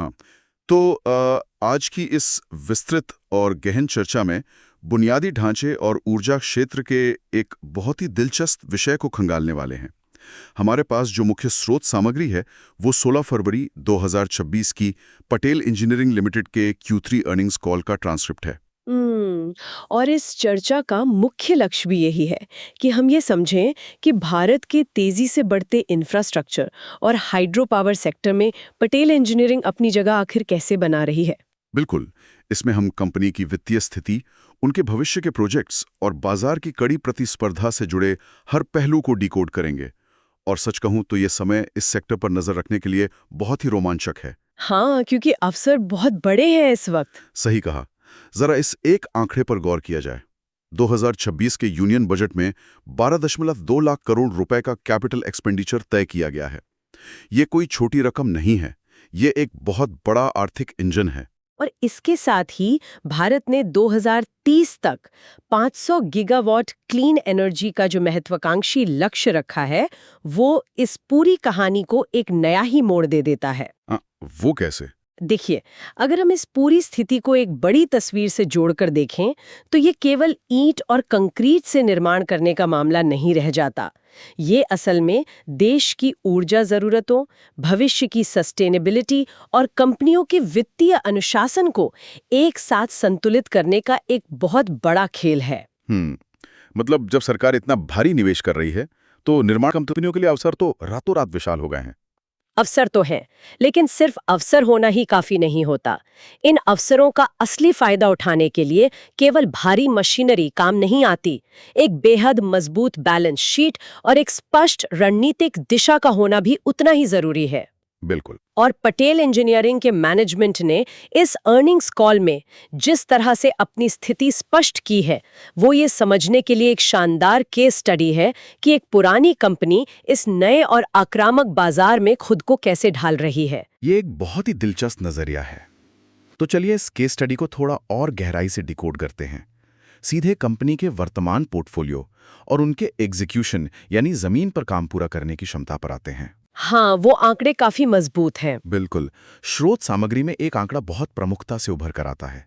हाँ, तो आज की इस विस्तृत और गहन चर्चा में बुनियादी ढांचे और ऊर्जा क्षेत्र के एक बहुत ही दिलचस्प विषय को खंगालने वाले हैं। हमारे पास जो मुख्य स्रोत सामग्री है वो 16 फरवरी 2026 की पटेल इंजीनियरिंग लिमिटेड के Q3 अर्निंग्स कॉल का ट्रांसक्रिप्ट है। और इस चर्चा का मुख्य लक्ष्य भी यही है कि हम ये समझें कि भारत के तेजी से बढ़ते इंफ्रास्ट्रक्चर और हाइड्रो पावर सेक्टर में पटेल इंजीनियरिंग अपनी जगह आखिर कैसे बना रही है। बिल्कुल, इसमें हम कंपनी की वित्तीय स्थिति, उनके भविष्य के प्रोजेक्ट्स और बाजार की कड़ी प्रतिस्पर्धा से जुड़े हर पहलू को डिकोड करेंगे। और सच कहूं तो ये समय इस सेक्टर पर नजर रखने के लिए बहुत ही रोमांचक है। हाँ, क्योंकि अवसर बहुत बड़े हैं इस वक्त। सही कहा। जरा इस एक आंकड़े पर गौर किया जाए। 2026 के यूनियन बजट में 12.2 लाख करोड़ रुपए का कैपिटल एक्सपेंडिचर तय किया गया है। ये कोई छोटी रकम नहीं है, ये एक बहुत बड़ा आर्थिक इंजन है। और इसके साथ ही भारत ने 2030 तक 500 गीगावाट क्लीन एनर्जी का जो महत्वाकांक्षी लक्ष्य रखा है, वो इस पूरी कहानी को एक नया ही मोड़ दे देता है। वो कैसे? देखिए, अगर हम इस पूरी स्थिति को एक बड़ी तस्वीर से जोड़कर देखें, तो ये केवल ईंट और कंक्रीट से निर्माण करने का मामला नहीं रह जाता। ये असल में देश की ऊर्जा जरूरतों, भविष्य की सस्टेनेबिलिटी और कंपनियों के वित्तीय अनुशासन को एक साथ संतुलित करने का एक बहुत बड़ा खेल है। मतलब जब सरकार इतना भारी निवेश कर रही है, तो निर्माण कंपनियों के लिए अवसर तो रातों रात विशाल हो गए हैं। अवसर तो हैं, लेकिन सिर्फ अवसर होना ही काफी नहीं होता। इन अवसरों का असली फायदा उठाने के लिए केवल भारी मशीनरी काम नहीं आती। एक बेहद मजबूत बैलेंस शीट और एक स्पष्ट रणनीतिक दिशा का होना भी उतना ही जरूरी है। बिल्कुल। और पटेल इंजीनियरिंग के मैनेजमेंट ने इस अर्निंग्स कॉल में जिस तरह से अपनी स्थिति स्पष्ट की है, वो ये समझने के लिए एक शानदार केस स्टडी है कि एक पुरानी कंपनी इस नए और आक्रामक बाजार में खुद को कैसे ढाल रही है। ये एक बहुत ही दिलचस्प नजरिया है। तो चलिए इस केस स्टडी को थोड़ा और गहराई से डिकोड करते हैं। सीधे कंपनी के वर्तमान पोर्टफोलियो और उनके एग्जीक्यूशन यानी जमीन पर काम पूरा करने की क्षमता पर आते हैं। हाँ, वो आंकड़े काफी मजबूत हैं। बिल्कुल। स्रोत सामग्री में एक आंकड़ा बहुत प्रमुखता से उभर कर आता है।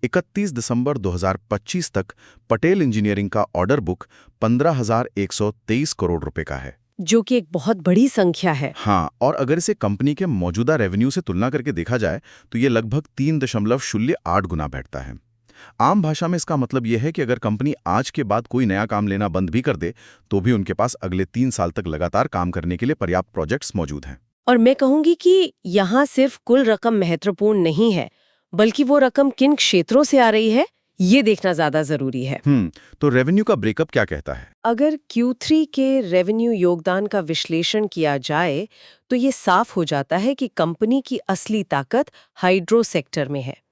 31 दिसंबर 2025 तक पटेल इंजीनियरिंग का ऑर्डर बुक 15,123 करोड़ रुपए का है, जो कि एक बहुत बड़ी संख्या है। हाँ, और अगर इसे कंपनी के मौजूदा रेवेन्यू से तुलना करके देखा जाए तो ये लगभग 3.08 गुना बैठता है। आम भाषा में इसका मतलब यह है कि अगर कंपनी आज के बाद कोई नया काम लेना बंद भी कर दे, तो भी उनके पास अगले 3 साल तक लगातार काम करने के लिए पर्याप्त प्रोजेक्ट्स मौजूद हैं। और मैं कहूंगी कि यहाँ सिर्फ कुल रकम महत्वपूर्ण नहीं है, बल्कि वो रकम किन क्षेत्रों से आ रही है, ये देखना ज्यादा जरूरी है। तो रेवेन्यू का ब्रेकअप क्या कहता है? अगर Q3 के रेवेन्यू योगदान का विश्लेषण किया जाए, तो ये साफ हो जाता है कि कंपनी की असली ताकत हाइड्रो सेक्टर में है।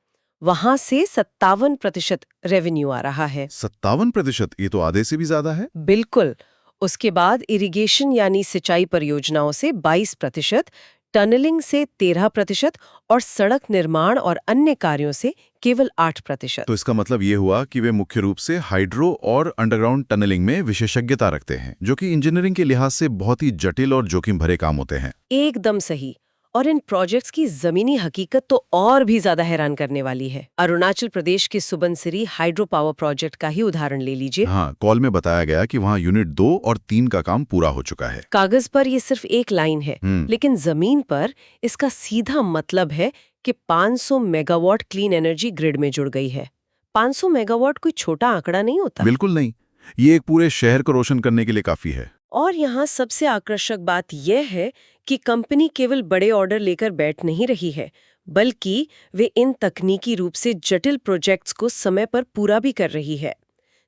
वहां से 57% रेवेन्यू आ रहा है। 57%? ये तो आधे से भी ज्यादा है। बिल्कुल। उसके बाद इरिगेशन यानी सिंचाई परियोजनाओं से 22%, टनलिंग से 13% और सड़क निर्माण और अन्य कार्यों से केवल 8%। तो इसका मतलब ये हुआ कि वे मुख्य रूप से हाइड्रो और अंडरग्राउंड टनलिंग में विशेषज्ञता रखते हैं, जो कि इंजीनियरिंग के लिहाज से बहुत ही जटिल और जोखिम भरे काम होते हैं। एकदम सही। और इन प्रोजेक्ट्स की जमीनी हकीकत तो और भी ज्यादा हैरान करने वाली है। अरुणाचल प्रदेश के सुबनसिरी हाइड्रो पावर प्रोजेक्ट का ही उदाहरण ले लीजिए। हाँ, कॉल में बताया गया कि वहाँ यूनिट 2 और 3 का काम पूरा हो चुका है। कागज पर ये सिर्फ एक लाइन है, लेकिन जमीन पर इसका सीधा मतलब है कि 500 मेगावाट क्लीन एनर्जी ग्रिड में जुड़ गई है। 500 मेगावाट कोई छोटा आंकड़ा नहीं होता। बिल्कुल नहीं, ये एक पूरे शहर को रोशन करने के लिए काफी है। और यहाँ सबसे आकर्षक बात यह है कि कंपनी केवल बड़े ऑर्डर लेकर बैठ नहीं रही है, बल्कि वे इन तकनीकी रूप से जटिल प्रोजेक्ट्स को समय पर पूरा भी कर रही है।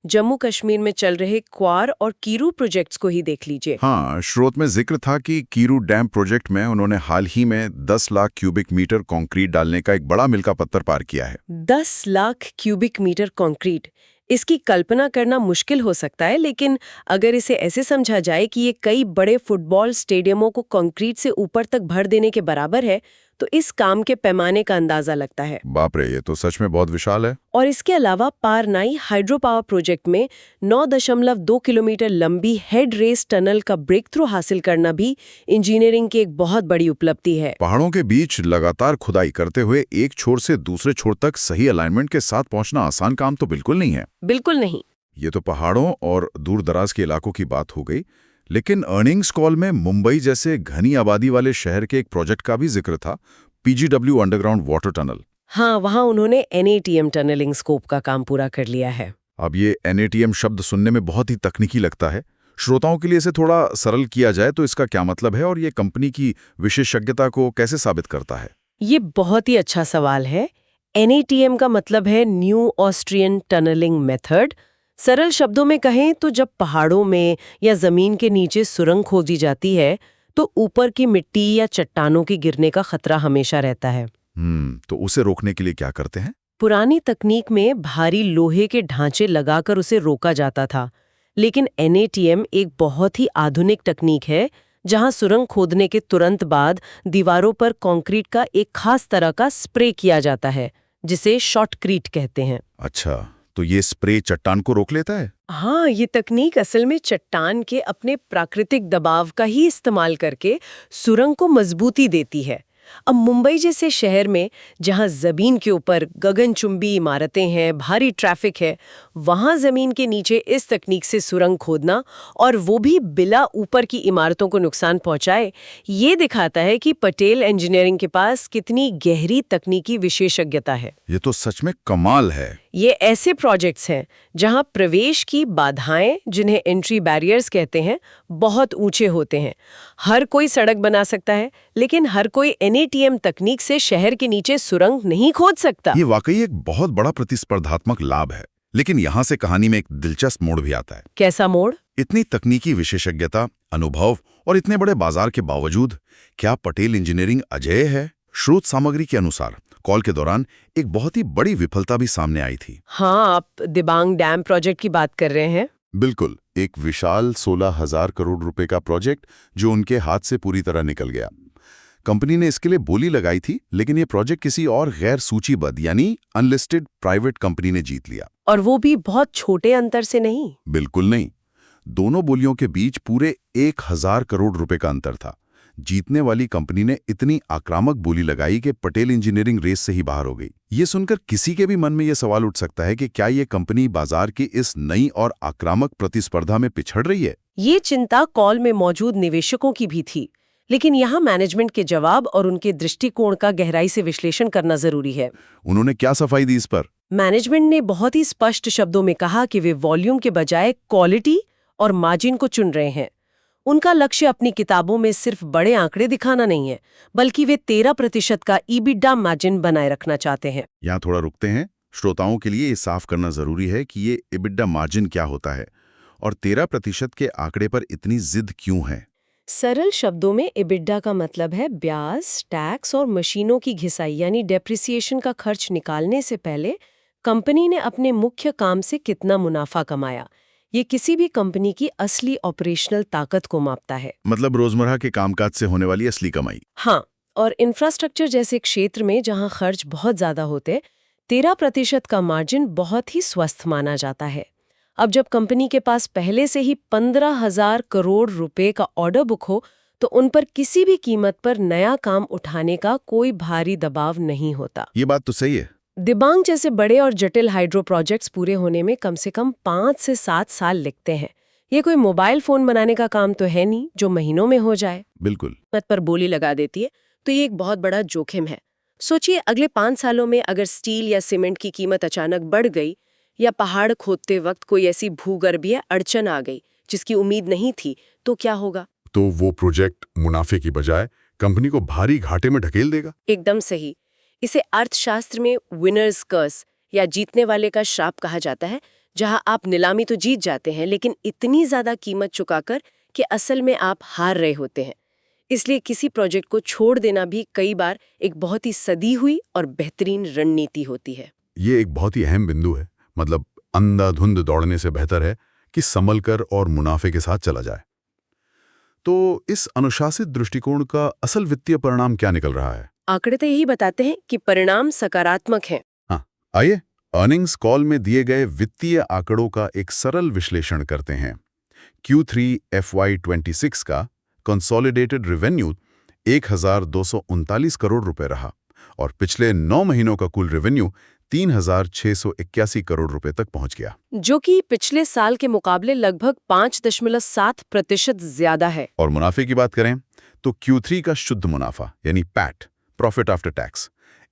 जम्मू कश्मीर में चल रहे क्वार और कीरू प्रोजेक्ट्स को ही देख लीजिए। हाँ, स्रोत में जिक्र था कि कीरू डैम प्रोजेक्ट में उन्होंने हाल ही में 10 लाख क्यूबिक मीटर कंक्रीट डालने का एक बड़ा मिलका पत्थर पार किया है। 10 लाख क्यूबिक मीटर कंक्रीट, इसकी कल्पना करना मुश्किल हो सकता है, लेकिन अगर इसे ऐसे समझा जाए कि ये कई बड़े फुटबॉल स्टेडियमों को कंक्रीट से ऊपर तक भर देने के बराबर है, तो इस काम के पैमाने का अंदाजा लगता है। बाप रे, ये तो सच में बहुत विशाल है। और इसके अलावा पारनाई हाइड्रो पावर प्रोजेक्ट में 9.2 किलोमीटर लंबी हेड रेस टनल का ब्रेक थ्रू हासिल करना भी इंजीनियरिंग की एक बहुत बड़ी उपलब्धि है। पहाड़ों के बीच लगातार खुदाई करते हुए एक छोर से दूसरे छोर तक सही अलाइनमेंट के साथ पहुंचना आसान काम तो बिल्कुल नहीं है। बिल्कुल नहीं। ये तो पहाड़ों और दूर दराज के इलाकों की बात हो गई, लेकिन अर्निंग्स कॉल में मुंबई जैसे घनी आबादी वाले शहर के एक प्रोजेक्ट का भी जिक्र था, पीजीडब्ल्यू अंडरग्राउंड वाटर टनल। हाँ, वहाँ उन्होंने NATM टनलिंग स्कोप का काम पूरा कर लिया है। अब ये NATM शब्द सुनने में बहुत ही तकनीकी लगता है। श्रोताओं के लिए इसे थोड़ा सरल किया जाए तो इसका क्या मतलब है और ये कंपनी की विशेषज्ञता को कैसे साबित करता है? ये बहुत ही अच्छा सवाल है। NATM का मतलब है न्यू ऑस्ट्रियन टनलिंग मेथड। सरल शब्दों में कहें तो जब पहाड़ों में या जमीन के नीचे सुरंग खोदी जाती है तो ऊपर की मिट्टी या चट्टानों के गिरने का खतरा हमेशा रहता है। तो उसे रोकने के लिए क्या करते हैं? पुरानी तकनीक में भारी लोहे के ढांचे लगाकर उसे रोका जाता था, लेकिन NATM एक बहुत ही आधुनिक तकनीक है जहां सुरंग खोदने के तुरंत बाद दीवारों पर कंक्रीट का एक खास तरह का स्प्रे किया जाता है, जिसे शॉटक्रीट कहते हैं। अच्छा, तो ये स्प्रे चट्टान को रोक लेता है? हाँ, ये तकनीक असल में चट्टान के अपने प्राकृतिक दबाव का ही इस्तेमाल करके सुरंग को मजबूती देती है। अब मुंबई जैसे शहर में जहां जमीन के ऊपर गगनचुंबी इमारतें हैं, भारी ट्रैफिक है, वहां जमीन के नीचे इस तकनीक से सुरंग खोदना और वो भी बिना ऊपर की इमारतों को नुकसान पहुंचाए, ये दिखाता है कि पटेल इंजीनियरिंग के पास कितनी गहरी तकनीकी विशेषज्ञता है। ये तो सच में कमाल है। ये ऐसे प्रोजेक्ट्स हैं जहां प्रवेश की बाधाएं, जिन्हें एंट्री बैरियर्स कहते हैं, बहुत ऊंचे होते हैं। हर कोई सड़क बना सकता है, लेकिन हर कोई NATM तकनीक से शहर के नीचे सुरंग नहीं खोद सकता। ये वाकई एक बहुत बड़ा प्रतिस्पर्धात्मक लाभ है। लेकिन यहाँ से कहानी में एक दिलचस्प मोड़ भी आता है। कैसा मोड़? इतनी तकनीकी विशेषज्ञता, अनुभव और इतने बड़े बाजार के बावजूद क्या पटेल इंजीनियरिंग अजेय है? स्रोत सामग्री के अनुसार कॉल के दौरान एक बहुत ही बड़ी विफलता भी सामने आई थी। हाँ, आप दिबांग डैम प्रोजेक्ट की बात कर रहे हैं। बिल्कुल, एक विशाल 16,000 करोड़ रुपए का प्रोजेक्ट जो उनके हाथ से पूरी तरह निकल गया। कंपनी ने इसके लिए बोली लगाई थी, लेकिन ये प्रोजेक्ट किसी और गैर सूचीबद्ध यानी अनलिस्टेड प्राइवेट कंपनी ने जीत लिया। और वो भी बहुत छोटे अंतर से नहीं। बिल्कुल नहीं, दोनों बोलियों के बीच पूरे 1,000 करोड़ रुपए का अंतर था। जीतने वाली कंपनी ने इतनी आक्रामक बोली लगाई कि पटेल इंजीनियरिंग रेस से ही बाहर हो गई। ये सुनकर किसी के भी मन में यह सवाल उठ सकता है कि क्या ये कंपनी बाजार की इस नई और आक्रामक प्रतिस्पर्धा में पिछड़ रही है? ये चिंता कॉल में मौजूद निवेशकों की भी थी, लेकिन यहाँ मैनेजमेंट के जवाब और उनके दृष्टिकोण का गहराई से विश्लेषण करना जरूरी है। उन्होंने क्या सफाई दी इस पर? मैनेजमेंट ने बहुत ही स्पष्ट शब्दों में कहा कि वे वॉल्यूम के बजाय क्वालिटी और मार्जिन को चुन रहे हैं। उनका लक्ष्य अपनी किताबों में सिर्फ बड़े आंकड़े दिखाना नहीं है, बल्कि वे 13% का EBITDA मार्जिन बनाए रखना चाहते हैं। यहाँ थोड़ा रुकते हैं। श्रोताओं के लिए ये साफ करना जरूरी है कि ये EBITDA मार्जिन क्या होता है और 13% के आंकड़े पर इतनी जिद क्यों है। सरल शब्दों में EBITDA का मतलब है ब्याज, टैक्स और मशीनों की घिसाई यानी डेप्रिसिएशन का खर्च निकालने से पहले कंपनी ने अपने मुख्य काम से कितना मुनाफा कमाया। ये किसी भी कंपनी की असली ऑपरेशनल ताकत को मापता है। मतलब रोजमर्रा के कामकाज से होने वाली असली कमाई। हाँ, और इंफ्रास्ट्रक्चर जैसे क्षेत्र में जहां खर्च बहुत ज्यादा होते, 13% का मार्जिन बहुत ही स्वस्थ माना जाता है। अब जब कंपनी के पास पहले से ही 15,000 करोड़ रुपए का ऑर्डर बुक हो, तो उन पर किसी भी कीमत पर नया काम उठाने का कोई भारी दबाव नहीं होता। ये बात तो सही है। दिबांग जैसे बड़े और जटिल हाइड्रो प्रोजेक्ट्स पूरे होने में कम से कम 5 से 7 साल लगते हैं। ये कोई मोबाइल फोन बनाने का काम तो है नहीं जो महीनों में हो जाए। बिल्कुल। मत पर बोली लगा देती है, तो ये एक बहुत बड़ा जोखिम है। सोचिए, अगले 5 सालों में अगर स्टील या सीमेंट की कीमत अचानक बढ़ गई या पहाड़ खोदते वक्त कोई ऐसी भूगर्भीय अड़चन आ गई जिसकी उम्मीद नहीं थी, तो क्या होगा? तो वो प्रोजेक्ट मुनाफे की बजाय कंपनी को भारी घाटे में ढकेल देगा। एकदम सही। इसे अर्थशास्त्र में विनर्स कर्स या जीतने वाले का श्राप कहा जाता है, जहां आप नीलामी तो जीत जाते हैं, लेकिन इतनी ज्यादा कीमत चुकाकर कि असल में आप हार रहे होते हैं। इसलिए किसी प्रोजेक्ट को छोड़ देना भी कई बार एक बहुत ही सदी हुई और बेहतरीन रणनीति होती है। ये एक बहुत ही अहम बिंदु है। मतलब अंधाधुंध दौड़ने से बेहतर है कि संभल कर और मुनाफे के साथ चला जाए। तो इस अनुशासित दृष्टिकोण का असल वित्तीय परिणाम क्या निकल रहा है? आंकड़े तो यही बताते हैं कि परिणाम सकारात्मक हैं। हाँ, आइए अर्निंग्स कॉल में दिए गए वित्तीय आंकड़ों का एक सरल विश्लेषण करते हैं। Q3 FY26 का कंसोलिडेटेड रेवेन्यू 1239 करोड़ रुपए रहा और पिछले 9 महीनों का कुल रेवेन्यू 3681 करोड़ रुपए तक पहुंच गया, जो कि पिछले साल के मुकाबले लगभग 5.7% ज्यादा है। और मुनाफे की बात करें तो Q3 का शुद्ध मुनाफा यानी PAT, profit after tax,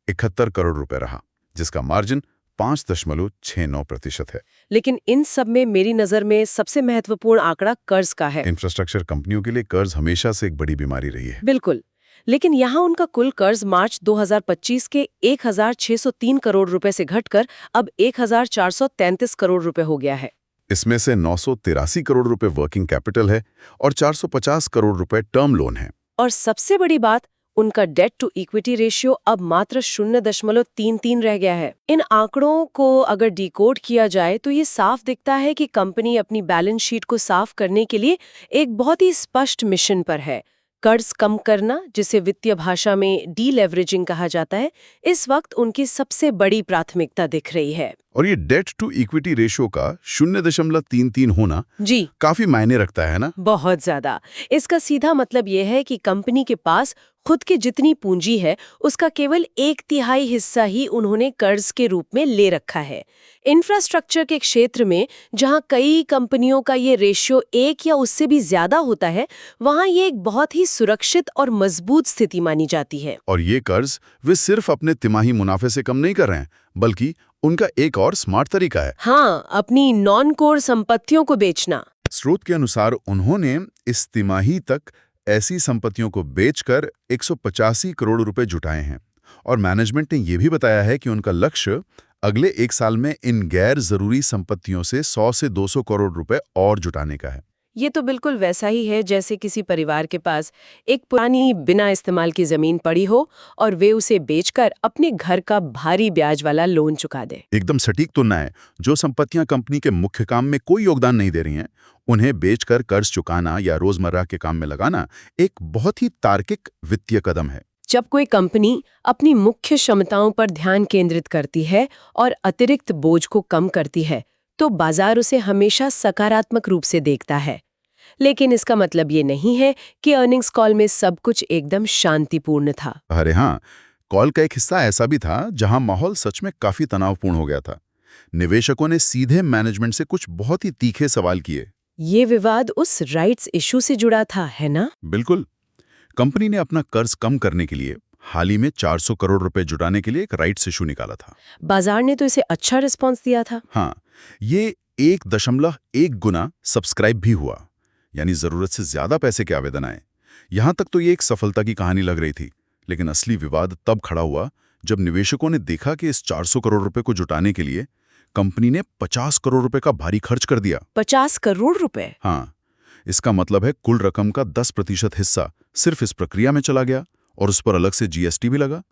71 crore रुपए रहा, जिसका मार्जिन 5.69% है। लेकिन इन सब में मेरी नजर में सबसे महत्वपूर्ण आंकड़ा कर्ज का है। इंफ्रास्ट्रक्चर कंपनियों के लिए कर्ज हमेशा से एक बड़ी बीमारी रही है। बिल्कुल, लेकिन यहाँ उनका कुल कर्ज मार्च 2025 के 1603 करोड़ रुपए से घटकर अब 1433 करोड़ रुपए हो गया है। इसमें से 983 करोड़ रुपए वर्किंग कैपिटल है और 450 करोड़ रुपए टर्म लोन है। और सबसे बड़ी बात, उनका डेट टू इक्विटी रेशियो अब मात्र 0.33 रह गया है। इन आंकड़ों को अगर डिकोड किया जाए तो ये साफ दिखता है कि कंपनी अपनी बैलेंस शीट को साफ करने के लिए एक बहुत ही स्पष्ट मिशन पर है। कर्ज कम करना, जिसे वित्तीय भाषा में डीलेवरेजिंग कहा जाता है, इस वक्त उनकी सबसे बड़ी प्राथमिकता दिख रही है। और ये डेट टू इक्विटी रेशियो का 0.33 होना जी, काफी मायने रखता है ना। बहुत ज्यादा। इसका सीधा मतलब यह है कि कंपनी के पास खुद की जितनी पूंजी है उसका केवल 1/3 हिस्सा ही उन्होंने कर्ज के रूप में ले रखा है। इंफ्रास्ट्रक्चर के क्षेत्र में जहां कई कंपनियों का ये रेशियो 1 या उससे भी ज्यादा होता है, वहां ये एक बहुत ही सुरक्षित और मजबूत स्थिति मानी जाती है। और ये कर्ज वे सिर्फ अपने तिमाही मुनाफे से कम नहीं कर रहे हैं, बल्कि उनका एक और स्मार्ट तरीका है। हाँ, अपनी नॉन कोर संपत्तियों को बेचना। स्रोत के अनुसार उन्होंने इस तिमाही तक ऐसी संपत्तियों को बेचकर 185 करोड़ रुपए जुटाए हैं, और मैनेजमेंट ने यह भी बताया है कि उनका लक्ष्य अगले 1 साल में इन गैर जरूरी संपत्तियों से 100 से 200 करोड़ रुपए और जुटाने का है। ये तो बिल्कुल वैसा ही है जैसे किसी परिवार के पास एक पुरानी बिना इस्तेमाल की जमीन पड़ी हो और वे उसे बेचकर अपने घर का भारी ब्याज वाला लोन चुका दे। एकदम सटीक तुलना है। जो संपत्तियां कंपनी के मुख्य काम में कोई योगदान नहीं दे रही हैं, उन्हें बेचकर कर्ज चुकाना या रोजमर्रा के काम में लगाना एक बहुत ही तार्किक वित्तीय कदम है। जब कोई कंपनी अपनी मुख्य क्षमताओं पर ध्यान केंद्रित करती है और अतिरिक्त बोझ को कम करती है, तो बाजार उसे हमेशा सकारात्मक रूप से देखता है। लेकिन इसका मतलब ये नहीं है कि अर्निंग्स कॉल में सब कुछ एकदम शांतिपूर्ण था। अरे हाँ, कॉल का एक हिस्सा ऐसा भी था जहां माहौल सच में काफी तनावपूर्ण हो गया था। निवेशकों ने सीधे मैनेजमेंट से कुछ बहुत ही तीखे सवाल किए। ये विवाद उस राइट्स इशू से जुड़ा था, है ना? बिल्कुल। कंपनी ने अपना कर्ज कम करने के लिए हाल ही में 400 करोड़ रुपए जुटाने के लिए एक राइट्स इशू निकाला था। बाजार ने तो इसे अच्छा रिस्पॉन्स दिया था। हाँ, ये 1.1 गुना सब्सक्राइब भी हुआ, यानी जरूरत से ज्यादा पैसे के आवेदन आए। यहां तक तो ये एक सफलता की कहानी लग रही थी, लेकिन असली विवाद तब खड़ा हुआ जब निवेशकों ने देखा कि इस 400 करोड़ रुपए को जुटाने के लिए कंपनी ने 50 करोड़ रुपए का भारी खर्च कर दिया। 50 करोड़ रुपए? हाँ, इसका मतलब है कुल रकम का 10% हिस्सा सिर्फ इस प्रक्रिया में चला गया, और उस पर अलग से जीएसटी भी लगा।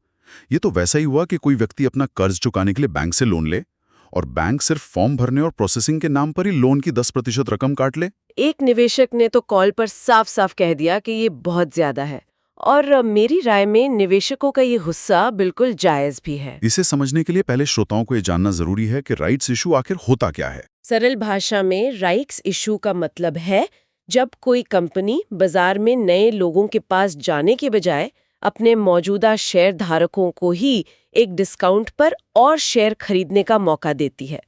ये तो वैसा ही हुआ कि कोई व्यक्ति अपना कर्ज चुकाने के लिए बैंक से लोन ले, और बैंक सिर्फ फॉर्म भरने और प्रोसेसिंग के नाम पर ही लोन की 10% रकम काट ले। एक निवेशक ने तो कॉल पर साफ साफ कह दिया कि ये बहुत ज्यादा है, और मेरी राय में निवेशकों का ये गुस्सा बिल्कुल जायज भी है। इसे समझने के लिए पहले श्रोताओं को ये जानना जरूरी है कि राइट्स इशू आखिर होता क्या है। सरल भाषा में राइट्स इशू का मतलब है जब कोई कंपनी बाजार में नए लोगों के पास जाने के बजाय अपने मौजूदा शेयर धारकों को ही एक डिस्काउंट पर और शेयर खरीदने का मौका देती है।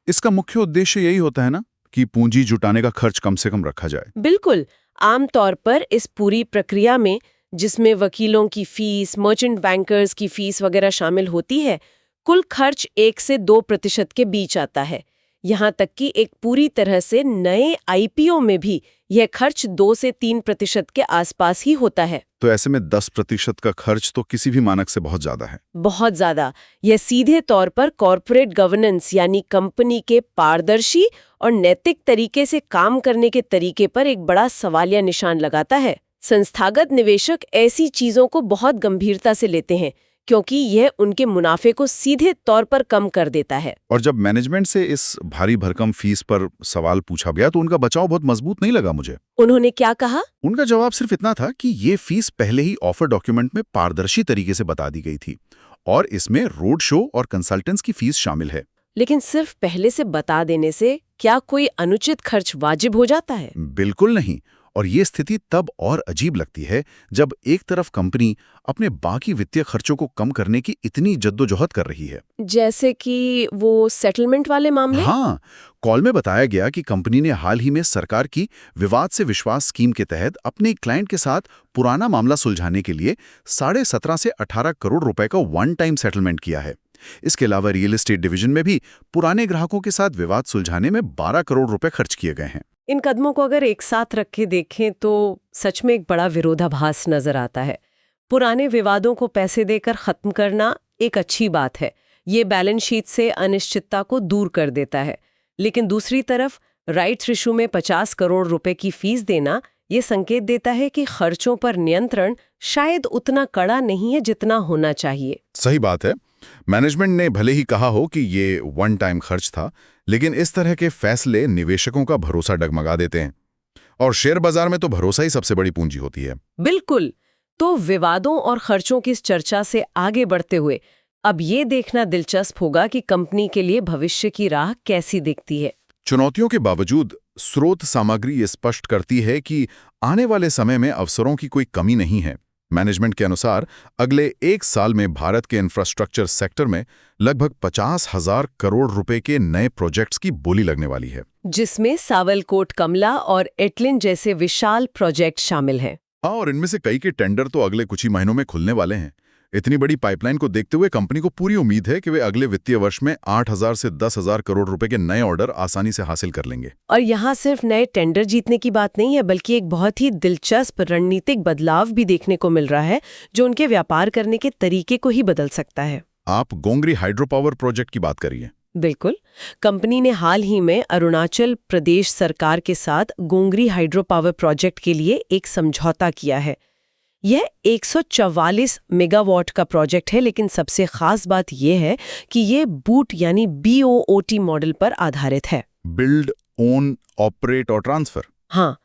इसका मुख्य उद्देश्य यही होता है ना, कि पूंजी जुटाने का खर्च कम से कम रखा जाए। बिल्कुल। आमतौर पर इस पूरी प्रक्रिया में, जिसमें वकीलों की फीस, मर्चेंट बैंकर्स की फीस वगैरह शामिल होती है, कुल खर्च 1 से 2% के बीच आता है। यहाँ तक कि एक पूरी तरह से नए आईपीओ में भी यह खर्च 2 से 3% के आसपास ही होता है। तो ऐसे में 10% का खर्च तो किसी भी मानक से बहुत ज्यादा है। बहुत ज्यादा। यह सीधे तौर पर कॉर्पोरेट गवर्नेंस यानी कंपनी के पारदर्शी और नैतिक तरीके से काम करने के तरीके पर एक बड़ा सवालिया निशान लगाता है। संस्थागत निवेशक ऐसी चीजों को बहुत गंभीरता से लेते हैं, क्योंकि यह उनके मुनाफे को सीधे तौर पर कम कर देता है। और जब मैनेजमेंट से इस भारी भरकम फीस पर सवाल पूछा गया तो उनका बचाव बहुत मजबूत नहीं लगा मुझे। उन्होंने क्या कहा? उनका जवाब सिर्फ इतना था कि ये फीस पहले ही ऑफर डॉक्यूमेंट में पारदर्शी तरीके से बता दी गई थी और इसमें रोड शो और कंसल्टेंट्स की फीस शामिल है। लेकिन सिर्फ पहले से बता देने से क्या कोई अनुचित खर्च वाजिब हो जाता है? बिल्कुल नहीं। और ये स्थिति तब और अजीब लगती है जब एक तरफ कंपनी अपने बाकी वित्तीय खर्चों को कम करने की इतनी जद्दोजहद कर रही है। जैसे कि वो सेटलमेंट वाले मामले? हाँ, कॉल में बताया गया कि कंपनी ने हाल ही में सरकार की विवाद से विश्वास स्कीम के तहत अपने क्लाइंट के साथ पुराना मामला सुलझाने के लिए 17.5 से 18 करोड़ रुपए का वन टाइम सेटलमेंट किया है। इसके अलावा रियल एस्टेट डिवीजन में भी पुराने ग्राहकों के साथ विवाद सुलझाने में 12 करोड़ रुपए खर्च किए गए हैं। इन कदमों को अगर एक साथ रख के देखें तो सच में एक बड़ा विरोधाभास नजर आता है। पुराने विवादों को पैसे देकर खत्म करना एक अच्छी बात है, ये बैलेंस शीट से अनिश्चितता को दूर कर देता है। लेकिन दूसरी तरफ राइट्स इशू में 50 करोड़ रुपए की फीस देना ये संकेत देता है कि खर्चों पर नियंत्रण शायद उतना कड़ा नहीं है जितना होना चाहिए। सही बात है। मैनेजमेंट ने भले ही कहा हो कि ये वन टाइम खर्च था, लेकिन इस तरह के फैसले निवेशकों का भरोसा डगमगा देते हैं और शेयर बाजार में तो भरोसा ही सबसे बड़ी पूंजी होती है। बिल्कुल। तो विवादों और खर्चों की इस चर्चा से आगे बढ़ते हुए अब ये देखना दिलचस्प होगा कि कंपनी के लिए भविष्य की राह कैसी दिखती है। चुनौतियों के बावजूद स्रोत सामग्री ये स्पष्ट करती है कि आने वाले समय में अवसरों की कोई कमी नहीं है। मैनेजमेंट के अनुसार अगले 1 साल में भारत के इंफ्रास्ट्रक्चर सेक्टर में लगभग 50,000 करोड़ रुपए के नए प्रोजेक्ट्स की बोली लगने वाली है, जिसमें सावलकोट कमला और एटलिन जैसे विशाल प्रोजेक्ट शामिल हैं। हाँ, और इनमें से कई के टेंडर तो अगले कुछ ही महीनों में खुलने वाले हैं। इतनी बड़ी पाइपलाइन को देखते हुए कंपनी को पूरी उम्मीद है कि वे अगले वित्तीय वर्ष में 8,000 से 10,000 करोड़ रुपए के नए ऑर्डर आसानी से हासिल कर लेंगे। और यहाँ सिर्फ नए टेंडर जीतने की बात नहीं है, बल्कि एक बहुत ही दिलचस्प रणनीतिक बदलाव भी देखने को मिल रहा है जो उनके व्यापार करने के तरीके को ही बदल सकता है। आप गोंगरी हाइड्रो पावर प्रोजेक्ट की बात करिए। बिल्कुल। कंपनी ने हाल ही में अरुणाचल प्रदेश सरकार के साथ गोंगरी हाइड्रो पावर प्रोजेक्ट के लिए एक समझौता किया है। यह 144 मेगावाट का प्रोजेक्ट है, लेकिन सबसे खास बात यह है कि ये बूट यानी BOOT मॉडल पर आधारित है। बिल्ड, ओन, ऑपरेट और ट्रांसफर। हाँ,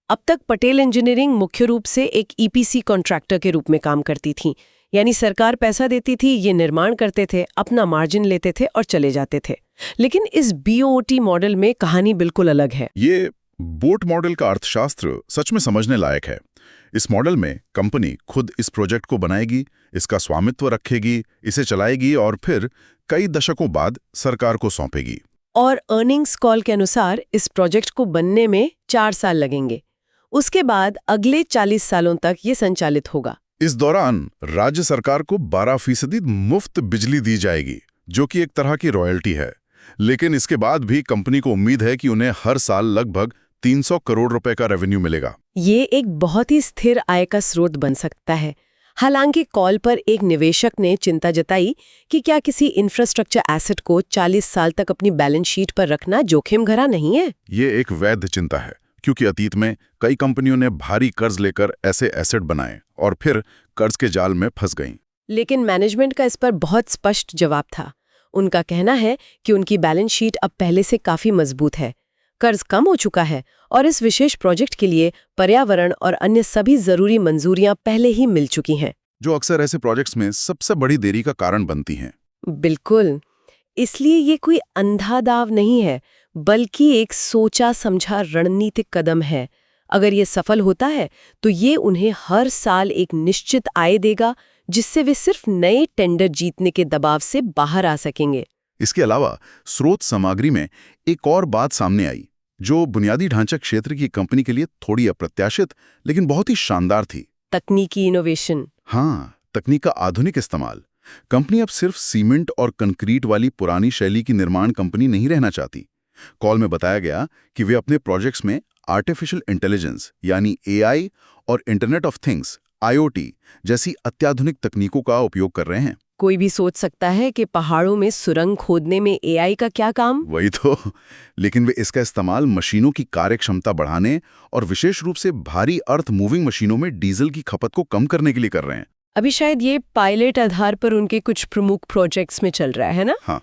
अब तक पटेल इंजीनियरिंग मुख्य रूप से एक EPC कॉन्ट्रैक्टर के रूप में काम करती थी, यानी सरकार पैसा देती थी, ये निर्माण करते थे, अपना मार्जिन लेते थे और चले जाते थे। लेकिन इस BOT मॉडल में कहानी बिल्कुल अलग है। ये बोट मॉडल का अर्थशास्त्र सच में समझने लायक है। इस मॉडल में कंपनी खुद इस प्रोजेक्ट को बनाएगी, इसका स्वामित्व रखेगी, इसे चलाएगी और फिर कई दशकों बाद सरकार को सौंपेगी। और अर्निंग्स कॉल के अनुसार इस प्रोजेक्ट को बनने में 4 साल लगेंगे। उसके बाद अगले 40 सालों तक ये संचालित होगा। इस दौरान राज्य सरकार को 12% मुफ्त बिजली दी जाएगी, जो कि एक तरह की रॉयल्टी है। लेकिन इसके बाद भी कंपनी को उम्मीद है कि उन्हें हर साल लगभग 300 करोड़ रुपए का रेवेन्यू मिलेगा। ये एक बहुत ही स्थिर आय का स्रोत बन सकता है। हालांकि कॉल पर एक निवेशक ने चिंता जताई कि क्या किसी इंफ्रास्ट्रक्चर एसेट को 40 साल तक अपनी बैलेंस शीट पर रखना जोखिम भरा नहीं है। ये एक वैध चिंता है, क्योंकि अतीत में कई कंपनियों ने भारी कर्ज लेकर ऐसे एसेट बनाए और फिर कर्ज के जाल में फंस गईं। लेकिन मैनेजमेंट का इस पर बहुत स्पष्ट जवाब था। उनका कहना है कि उनकी बैलेंस शीट अब पहले से काफी मजबूत है, कर्ज कम हो चुका है और इस विशेष प्रोजेक्ट के लिए पर्यावरण और अन्य सभी जरूरी मंजूरियां पहले ही मिल चुकी हैं, जो अक्सर ऐसे प्रोजेक्ट्स में सबसे बड़ी देरी का कारण बनती हैं। बिल्कुल। इसलिए ये कोई अंधा दाव नहीं है, बल्कि एक सोचा समझा रणनीतिक कदम है। अगर ये सफल होता है तो ये उन्हें हर साल एक निश्चित आय देगा, जिससे वे सिर्फ नए टेंडर जीतने के दबाव से बाहर आ सकेंगे। इसके अलावा स्रोत सामग्री में एक और बात सामने आई, जो बुनियादी ढांचा क्षेत्र की कंपनी के लिए थोड़ी अप्रत्याशित लेकिन बहुत ही शानदार थी। तकनीकी इनोवेशन। हाँ, तकनीक का आधुनिक इस्तेमाल। कंपनी अब सिर्फ सीमेंट और कंक्रीट वाली पुरानी शैली की निर्माण कंपनी नहीं रहना चाहती। कॉल में बताया गया कि वे अपने प्रोजेक्ट्स में आर्टिफिशियल इंटेलिजेंस यानी AI और इंटरनेट ऑफ थिंग्स IoT जैसी अत्याधुनिक तकनीकों का उपयोग कर रहे हैं। कोई भी सोच सकता है कि पहाड़ों में सुरंग खोदने में AI का क्या काम। वही तो। लेकिन वे इसका इस्तेमाल मशीनों की कार्यक्षमता बढ़ाने और विशेष रूप से भारी अर्थ मूविंग मशीनों में डीजल की खपत को कम करने के लिए कर रहे हैं। अभी शायद ये पायलट आधार पर उनके कुछ प्रमुख प्रोजेक्ट्स में चल रहा है ना? हाँ,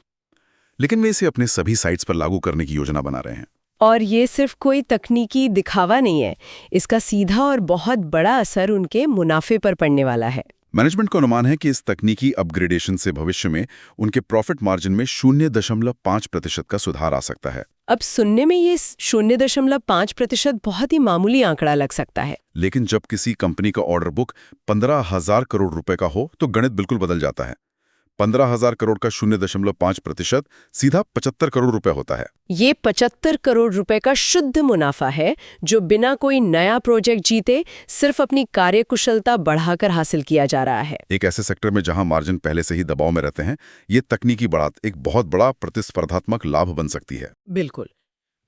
लेकिन वे इसे अपने सभी साइट्स पर लागू करने की योजना बना रहे हैं। और ये सिर्फ कोई तकनीकी दिखावा नहीं है, इसका सीधा और बहुत बड़ा असर उनके मुनाफे पर पड़ने वाला है। मैनेजमेंट को अनुमान है कि इस तकनीकी अपग्रेडेशन से भविष्य में उनके प्रॉफिट मार्जिन में 0.5% का सुधार आ सकता है। अब सुनने में ये 0.5% बहुत ही मामूली आंकड़ा लग सकता है। लेकिन जब किसी कंपनी का ऑर्डर बुक 15,000 करोड़ रुपए का हो तो गणित बिल्कुल बदल जाता है। 15,000 करोड़ का 0.5% सीधा 75 करोड़ रुपए होता है। ये 75 करोड़ रुपए का शुद्ध मुनाफा है, जो बिना कोई नया प्रोजेक्ट जीते सिर्फ अपनी कार्यकुशलता बढ़ाकर हासिल किया जा रहा है। एक ऐसे सेक्टर में जहां मार्जिन पहले से ही दबाव में रहते हैं, ये तकनीकी बढ़त एक बहुत बड़ा प्रतिस्पर्धात्मक लाभ बन सकती है। बिल्कुल।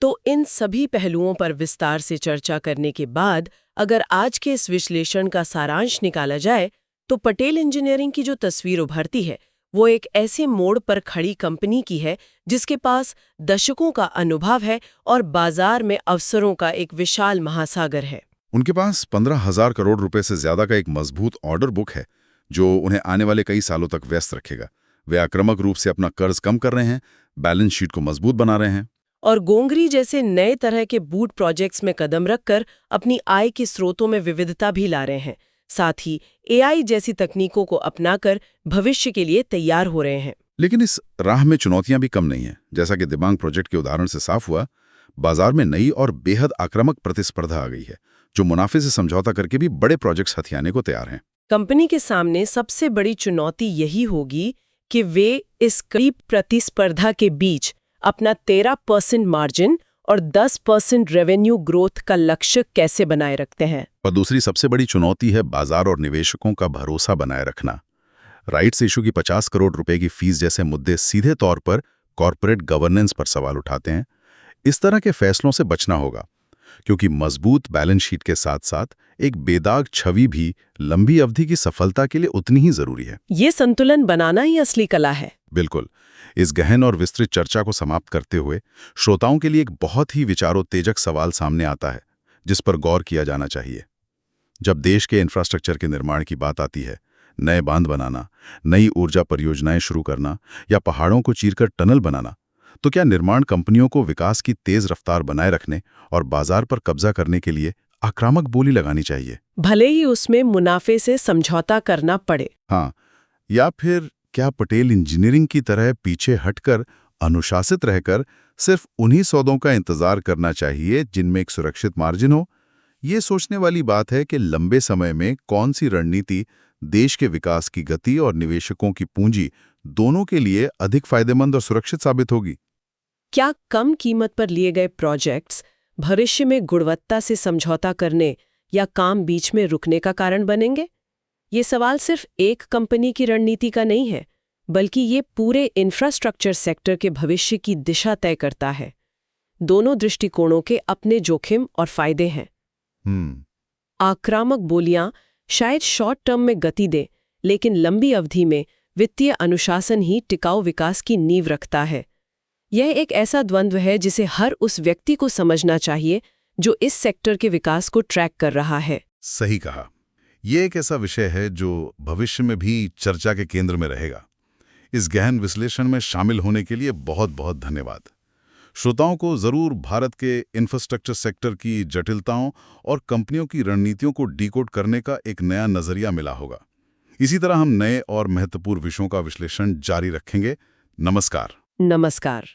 तो इन सभी पहलुओं पर विस्तार से चर्चा करने के बाद अगर आज के इस विश्लेषण का सारांश निकाला जाए तो पटेल इंजीनियरिंग की जो तस्वीर उभरती है वो एक ऐसे मोड़ पर खड़ी कंपनी की है जिसके पास दशकों का अनुभव है और बाजार में अवसरों का एक विशाल महासागर है। उनके पास 15,000 करोड़ रुपए से ज्यादा का एक मजबूत ऑर्डर बुक है जो उन्हें आने वाले कई सालों तक व्यस्त रखेगा। वे आक्रामक रूप से अपना कर्ज कम कर रहे हैं, बैलेंस शीट को मजबूत बना रहे हैं और गोंगरी जैसे नए तरह के बूट प्रोजेक्ट्स में कदम रखकर अपनी आय के स्रोतों में विविधता भी ला रहे हैं। साथ ही एआई जैसी तकनीकों को अपनाकर भविष्य के लिए तैयार हो रहे हैं। लेकिन इस राह में चुनौतियां भी कम नहीं हैं। जैसा कि दिबांग प्रोजेक्ट के उदाहरण से साफ हुआ, बाजार में नई और बेहद आक्रामक प्रतिस्पर्धा आ गई है जो मुनाफे से समझौता करके भी बड़े प्रोजेक्ट्स हथियाने को तैयार हैं। कंपनी के सामने सबसे बड़ी चुनौती यही होगी कि वे इस कड़ी प्रतिस्पर्धा के बीच अपना 13% मार्जिन और 10% रेवेन्यू ग्रोथ का लक्ष्य कैसे बनाए रखते हैं। और दूसरी सबसे बड़ी चुनौती है बाजार और निवेशकों का भरोसा बनाए रखना। राइट्स इशू की 50 करोड़ रुपए की फीस जैसे मुद्दे सीधे तौर पर कॉर्पोरेट गवर्नेंस पर सवाल उठाते हैं। इस तरह के फैसलों से बचना होगा क्योंकि मजबूत बैलेंस शीट के साथ साथ एक बेदाग छवि भी लंबी अवधि की सफलता के लिए उतनी ही जरूरी है। ये संतुलन बनाना ही असली कला है। बिल्कुल। इस गहन और विस्तृत चर्चा को समाप्त करते हुए श्रोताओं के लिए एक बहुत ही विचारोत्तेजक सवाल सामने आता है जिस पर गौर किया जाना चाहिए। जब देश के इंफ्रास्ट्रक्चर के निर्माण की बात आती है, नए बांध बनाना, नई ऊर्जा परियोजनाएं शुरू करना या पहाड़ों को चीरकर टनल बनाना, तो क्या निर्माण कंपनियों को विकास की तेज रफ्तार बनाए रखने और बाजार पर कब्जा करने के लिए आक्रामक बोली लगानी चाहिए, भले ही उसमें मुनाफे से समझौता करना पड़े? हाँ, या फिर क्या पटेल इंजीनियरिंग की तरह पीछे हटकर अनुशासित रहकर सिर्फ उन्हीं सौदों का इंतजार करना चाहिए जिनमें एक सुरक्षित मार्जिन हो? ये सोचने वाली बात है कि लंबे समय में कौन सी रणनीति देश के विकास की गति और निवेशकों की पूंजी दोनों के लिए अधिक फायदेमंद और सुरक्षित साबित होगी। क्या कम कीमत पर लिए गए प्रोजेक्ट्स भविष्य में गुणवत्ता से समझौता करने या काम बीच में रुकने का कारण बनेंगे? ये सवाल सिर्फ एक कंपनी की रणनीति का नहीं है, बल्कि ये पूरे इंफ्रास्ट्रक्चर सेक्टर के भविष्य की दिशा तय करता है। दोनों दृष्टिकोणों के अपने जोखिम और फायदे हैं। आक्रामक बोलियां शायद शॉर्ट टर्म में गति दें, लेकिन लंबी अवधि में वित्तीय अनुशासन ही टिकाऊ विकास की नींव रखता है। यह एक ऐसा द्वंद्व है जिसे हर उस व्यक्ति को समझना चाहिए जो इस सेक्टर के विकास को ट्रैक कर रहा है। सही कहा। यह एक ऐसा विषय है जो भविष्य में भी चर्चा के केंद्र में रहेगा। इस गहन विश्लेषण में शामिल होने के लिए बहुत बहुत धन्यवाद। श्रोताओं को जरूर भारत के इंफ्रास्ट्रक्चर सेक्टर की जटिलताओं और कंपनियों की रणनीतियों को डिकोड करने का एक नया नजरिया मिला होगा। इसी तरह हम नए और महत्वपूर्ण विषयों का विश्लेषण जारी रखेंगे। नमस्कार। नमस्कार।